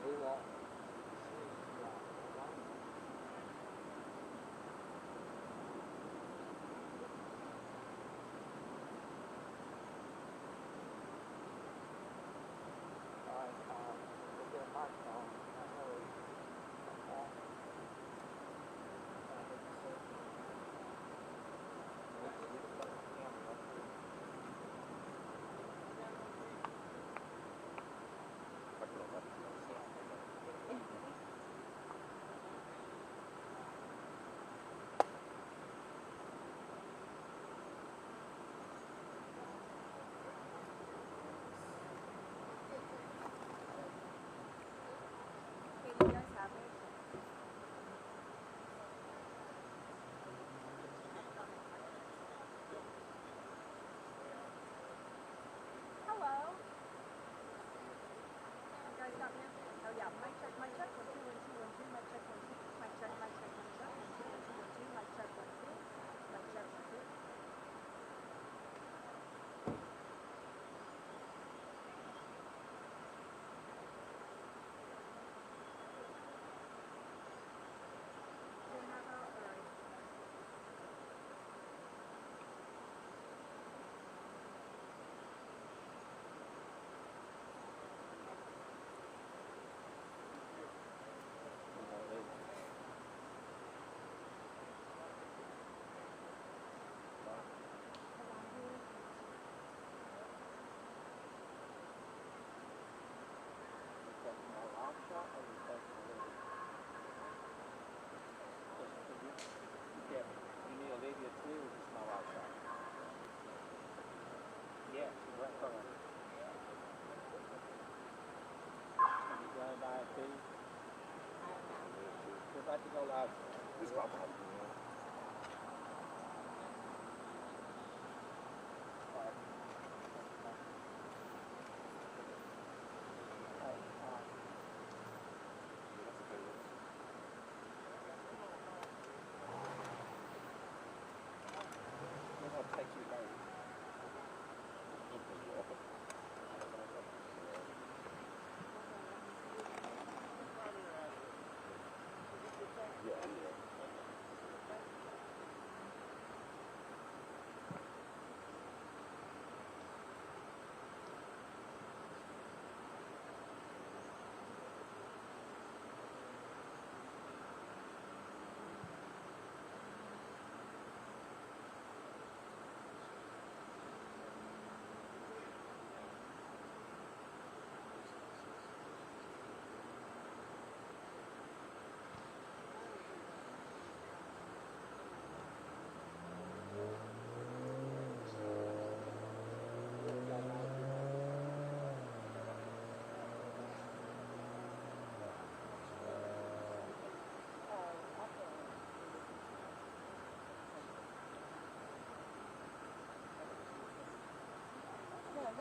we won't. We'll get a microphone.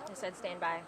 I said stand by.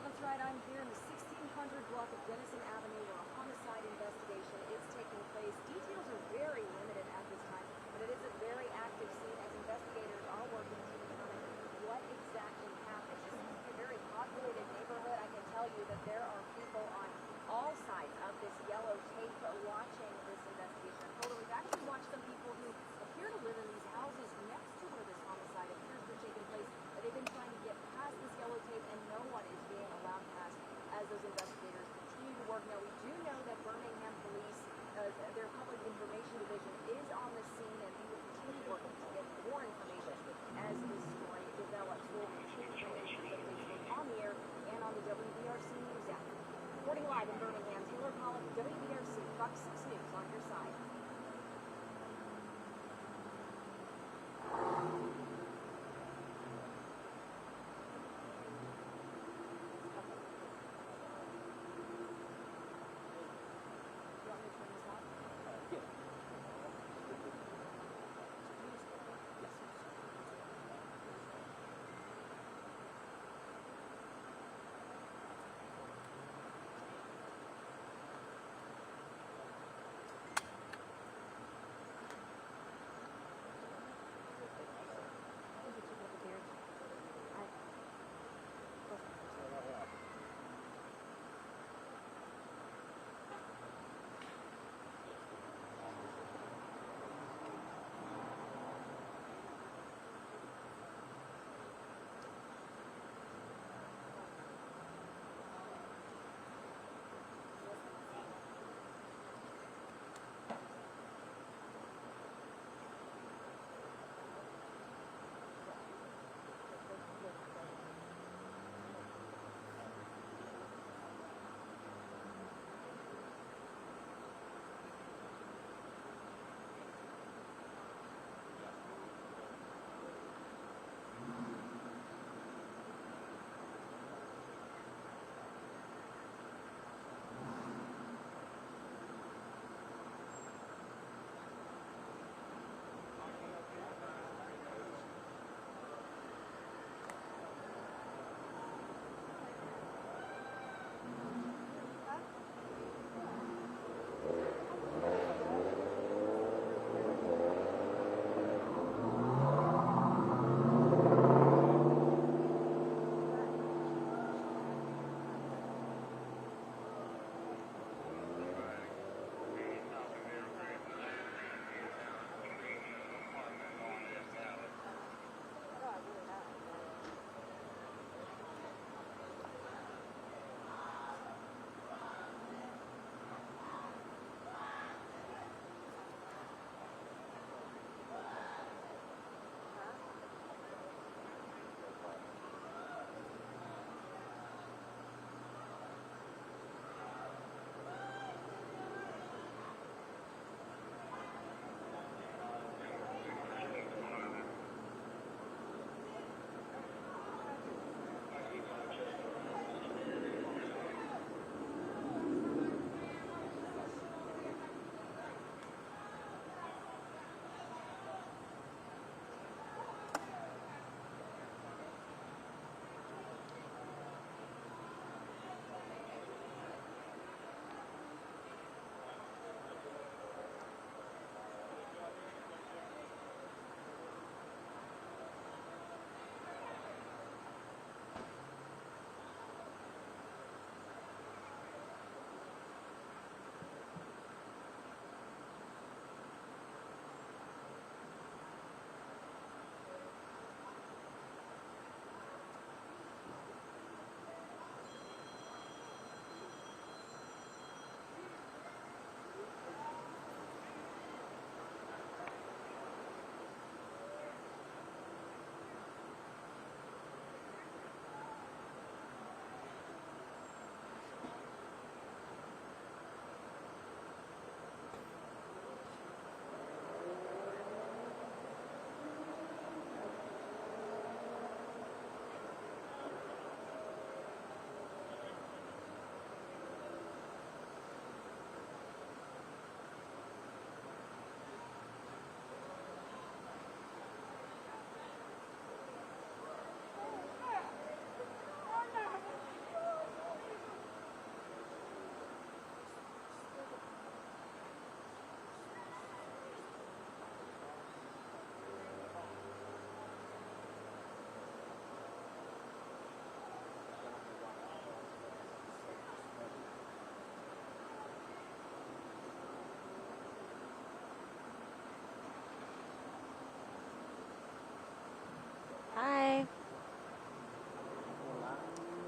That's right, I'm here in the 1600 block of Dennison Avenue where a homicide investigation is taking place. Details are very limited at this time, but it is a very active scene as investigators are working to determine what exactly happened. This is a very populated neighborhood. I can tell you that there are people on all sides of this yellow tape watching this investigation. We've actually watched some people who appear to live in these houses next to where this homicide appears to have taken place. They've been trying to get past this yellow tape and no one is being allowed past as those investigators continue to work. Now, we do know that Birmingham Police, their Public Information Division, is on the scene and we will continue working to get more information as this story develops. We'll continue to bring information on the air and on the WBRC News app. Reporting live in Birmingham, Taylor Pollock, WBRC, Fox 6 News on your side.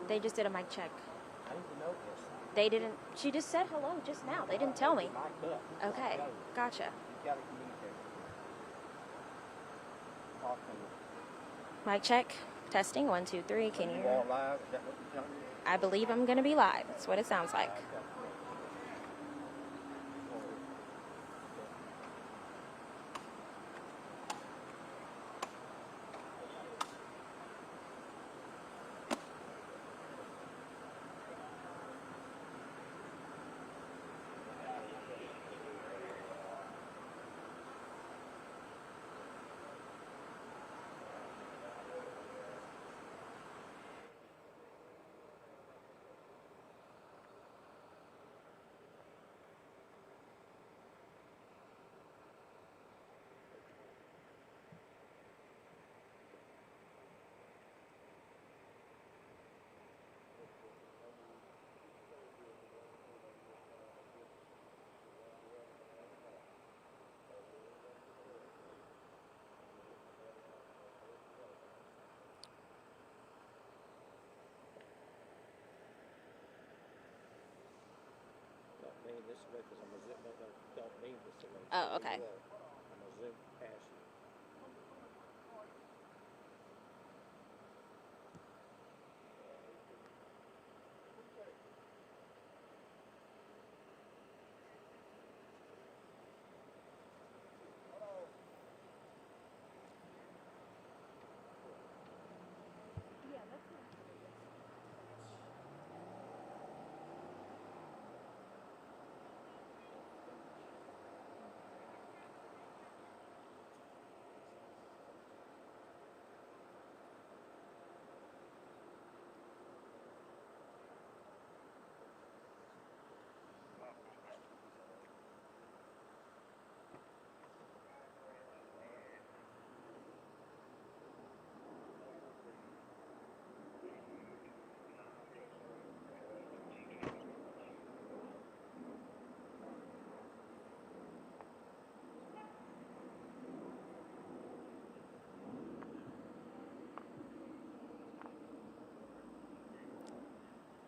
They just did a mic check. I didn't know this. They didn't. She just said hello just now. They didn't tell me. Okay, gotcha. You gotta communicate. Talk to me. Mic check. Testing. 1, 2, 3. Can you? You all live? Is that what you're telling me? I believe I'm gonna be live. That's what it sounds like. This way because I'm a zoom. Don't mean this way. Oh, okay. I'm a zoom past you.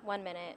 One minute.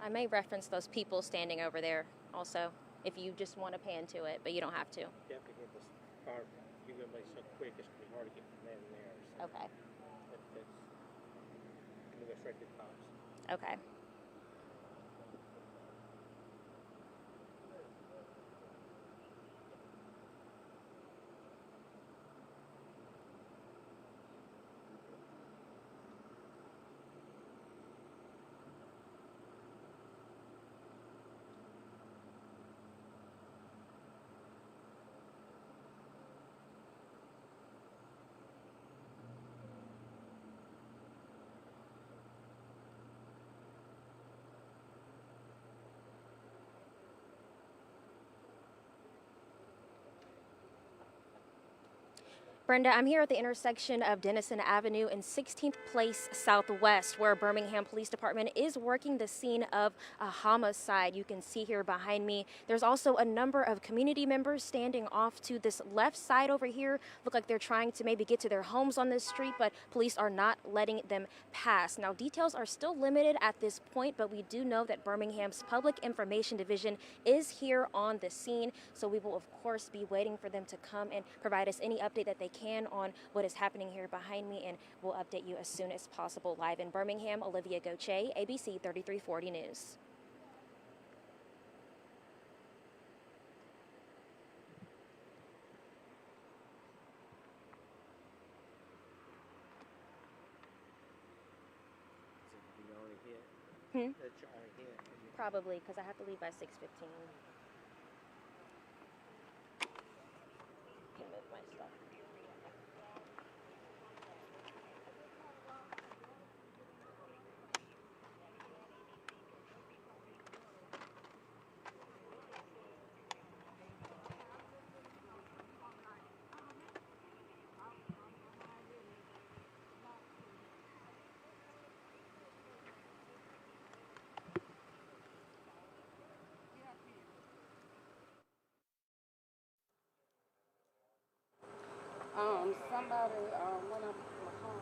I may reference those people standing over there also, if you just want to pan to it, but you don't have to. You have to get this fire. You're going to be so quick, it's going to be hard to get from there to there. So Okay. I'm going to go straight to the cops. Okay. Brenda, I'm here at the intersection of Dennison Avenue and 16th Place Southwest, where Birmingham Police Department is working the scene of a homicide. You can see here behind me, there's also a number of community members standing off to this left side over here. Look like they're trying to maybe get to their homes on this street, but police are not letting them pass. Now, details are still limited at this point, but we do know that Birmingham's Public Information Division is here on the scene, so we will, of course, be waiting for them to come and provide us any update that they can on what is happening here behind me, and we'll update you as soon as possible. Live in Birmingham, Olivia Gauthier, ABC 3340 News. So you already hit? Hmm? That's your only hit. Probably, because I have to leave by 6:15. somebody went up to my home.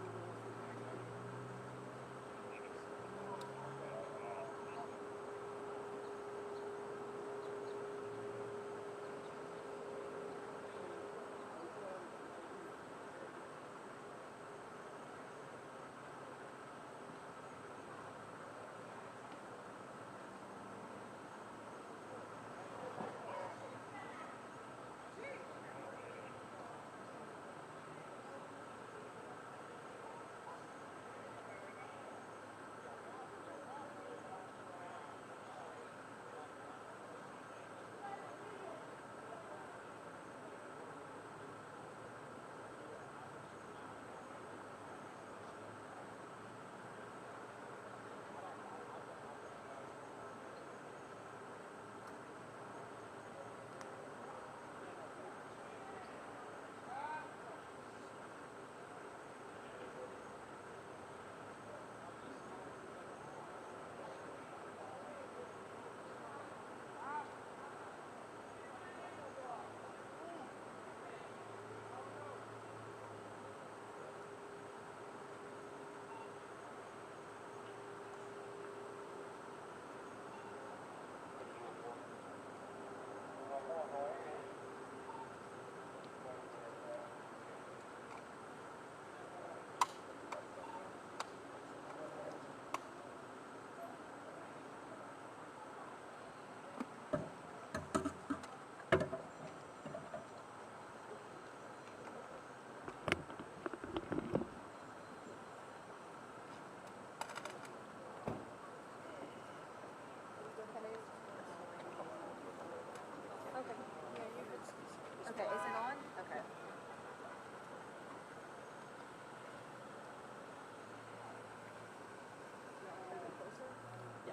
Okay, is it on? Okay.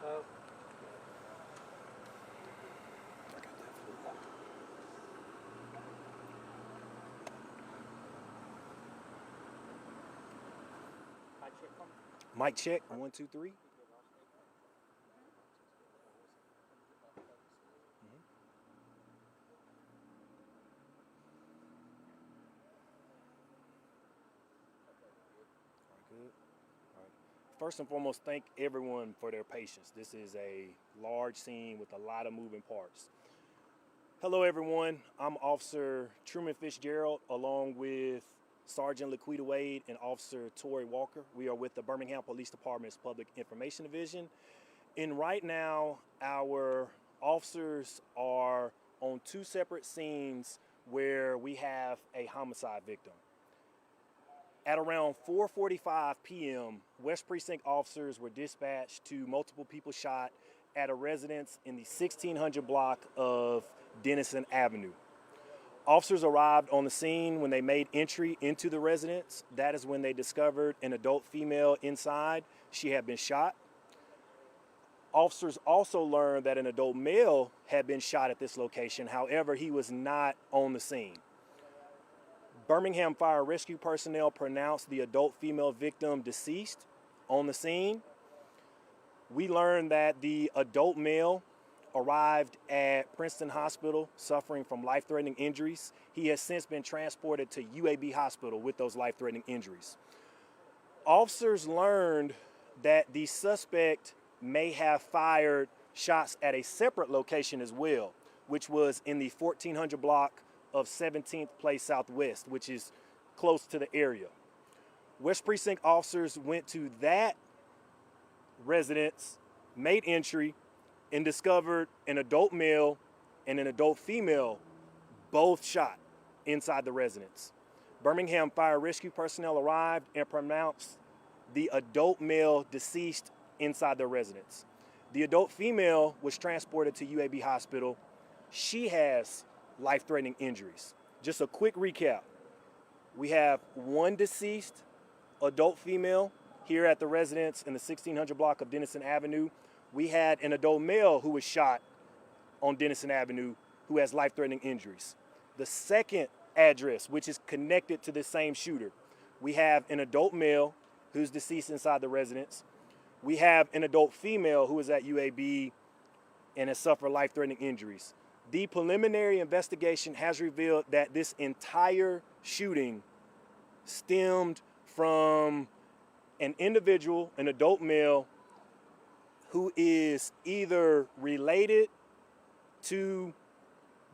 Oh, I check on. Mic check, 1, 2, 3. Good. All right. First and foremost, thank everyone for their patience. This is a large scene with a lot of moving parts. Hello, everyone. I'm Officer Truman Fitzgerald, along with Sergeant Laquita Wade and Officer Tori Walker. We are with the Birmingham Police Department's Public Information Division. And right now, our officers are on two separate scenes where we have a homicide victim. At around 4:45 p.m., West Precinct officers were dispatched to multiple people shot at a residence in the 1600 block of Dennison Avenue. Officers arrived on the scene when they made entry into the residence. That is when they discovered an adult female inside. She had been shot. Officers also learned that an adult male had been shot at this location. However, he was not on the scene. Birmingham Fire Rescue personnel pronounced the adult female victim deceased on the scene. We learned that the adult male arrived at Princeton Hospital suffering from life-threatening injuries. He has since been transported to UAB Hospital with those life-threatening injuries. Officers learned that the suspect may have fired shots at a separate location as well, which was in the 1400 block of 17th Place Southwest, which is close to the area. West Precinct officers went to that residence, made entry, and discovered an adult male and an adult female both shot inside the residence. Birmingham Fire Rescue personnel arrived and pronounced the adult male deceased inside the residence. The adult female was transported to UAB Hospital. She has life-threatening injuries. Just a quick recap. We have one deceased adult female here at the residence in the 1600 block of Dennison Avenue. We had an adult male who was shot on Dennison Avenue who has life-threatening injuries. The second address, which is connected to the same shooter, we have an adult male who's deceased inside the residence. We have an adult female who is at UAB and has suffered life-threatening injuries. The preliminary investigation has revealed that this entire shooting stemmed from an individual, an adult male, who is either related to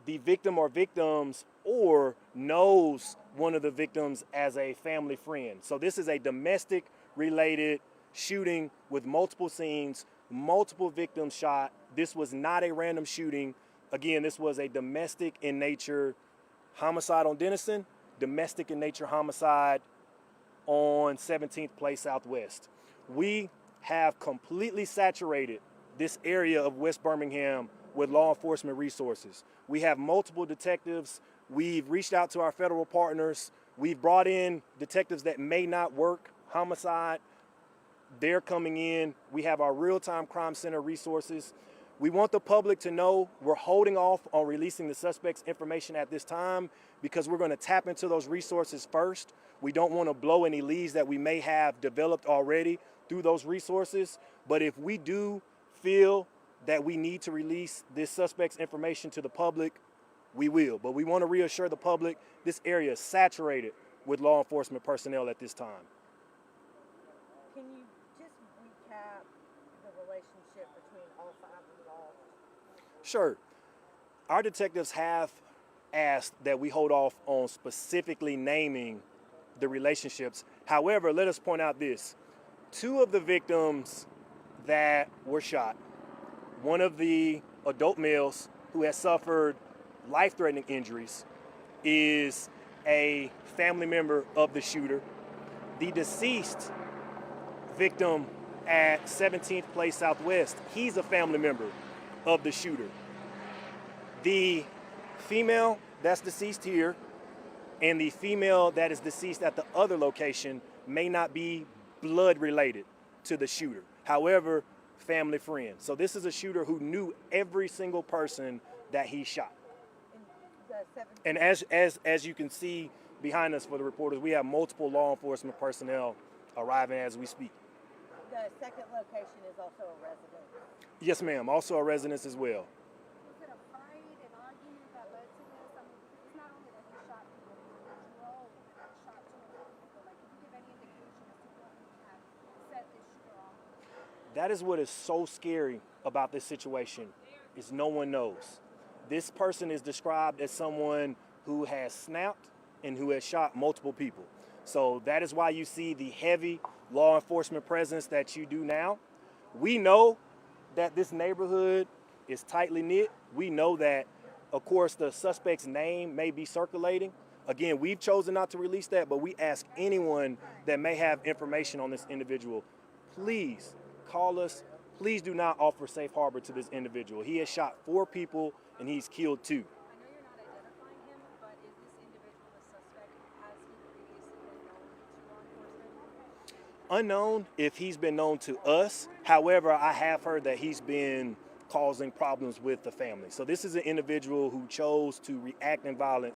the victim or victims or knows one of the victims as a family friend. So this is a domestic related shooting with multiple scenes, multiple victims shot. This was not a random shooting. Again, this was a domestic in nature homicide on Dennison, domestic in nature homicide on 17th Place Southwest. We have completely saturated this area of West Birmingham with law enforcement resources. We have multiple detectives. We've reached out to our federal partners. We've brought in detectives that may not work homicide. They're coming in. We have our real-time crime center resources. We want the public to know we're holding off on releasing the suspect's information at this time because we're going to tap into those resources first. We don't want to blow any leads that we may have developed already through those resources. But if we do feel that we need to release this suspect's information to the public, we will. But we want to reassure the public this area is saturated with law enforcement personnel at this time. Can you just recap the relationship between all five involved? Sure. Our detectives have asked that we hold off on specifically naming the relationships. However, let us point out this. Two of the victims that were shot, one of the adult males who has suffered life-threatening injuries is a family member of the shooter. The deceased victim at 17th Place Southwest, he's a family member of the shooter. The female that's deceased here and the female that is deceased at the other location may not be blood related to the shooter. However, family friend. So this is a shooter who knew every single person that he shot. And as you can see behind us for the reporters, we have multiple law enforcement personnel arriving as we speak. The second location is also a residence. Yes, ma'am. Also a residence as well. Was it a fight, an argument that led to this? I mean, because it's not only that he shot people, he drove and shot two other people. Like, can you give any indication as to what would have set this shooter off? That is what is so scary about this situation, is no one knows. This person is described as someone who has snapped and who has shot multiple people. So that is why you see the heavy law enforcement presence that you do now. We know that this neighborhood is tightly knit. We know that, of course, the suspect's name may be circulating. Again, we've chosen not to release that, but we ask anyone that may have information on this individual, please call us. Please do not offer safe harbor to this individual. He has shot 4 people and he's killed 2. I know you're not identifying him, but is this individual the suspect? Has he previously been known to law enforcement? Unknown if he's been known to us. However, I have heard that he's been causing problems with the family. So this is an individual who chose to react in violence